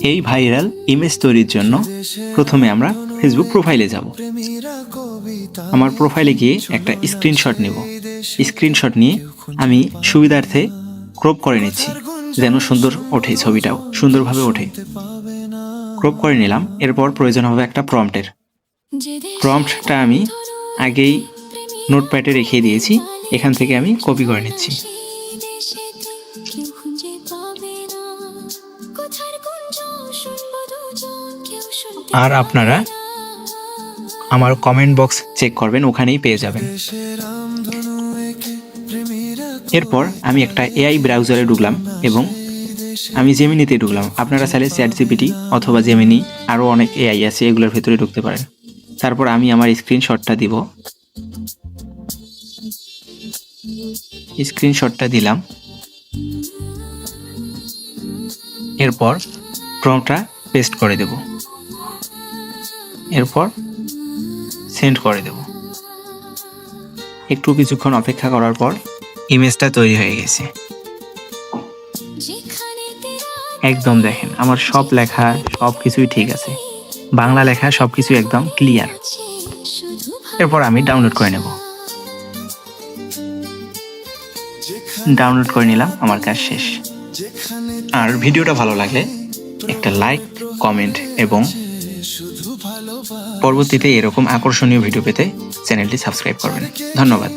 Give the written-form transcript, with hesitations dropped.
এই viral image তৈরির জন্য প্রথমে আমরা ফেসবুক প্রোফাইলে যাব। আমার প্রোফাইলে গিয়ে একটা স্ক্রিনশট নেব। স্ক্রিনশট নিয়ে আমি সুবিধার্থে ক্রপ করে নিচ্ছি, যেন সুন্দর ওঠে, ছবিটাও সুন্দরভাবে ওঠে। ক্রপ করে নিলাম। এরপর প্রয়োজন হবে একটা প্রম্পটের। প্রম্পটটা আমি আগেই নোটপ্যাডে রেখে দিয়েছি, এখান থেকে আমি কপি করে নিচ্ছি। আর আপনারা আমার কমেন্ট বক্স চেক করবেন, ওখানেই পেয়ে যাবেন। এরপর আমি একটা এআই ব্রাউজারে ঢুকলাম এবং আমি জেমিনিতে ঢুকলাম। আপনারা চাইলে চ্যাটজিপিটি অথবা জেমিনি, আরও অনেক এআই আছে, এগুলোর ভেতরে ঢুকতে পারেন। তারপর আমি আমার স্ক্রিনশটটা দিব। স্ক্রিনশটটা দিলাম। এরপর প্রম্পটটা পেস্ট করে দেব। এরপর সেন্ড করে দেব। একটু কিছুক্ষণ অপেক্ষা করার পর ইমেজটা তৈরি হয়ে গেছে। একদম দেখেন, আমার সব লেখা সব কিছুই ঠিক আছে, বাংলা লেখা সব কিছু একদম ক্লিয়ার। এরপর আমি ডাউনলোড করে নেব। ডাউনলোড করে নিলাম, আমার কাজ শেষ। আর ভিডিওটা ভালো লাগলে একটা লাইক, কমেন্ট এবং পরবর্তীতে এরকম আকর্ষণীয় ভিডিও পেতে চ্যানেলটি সাবস্ক্রাইব করবেন। ধন্যবাদ।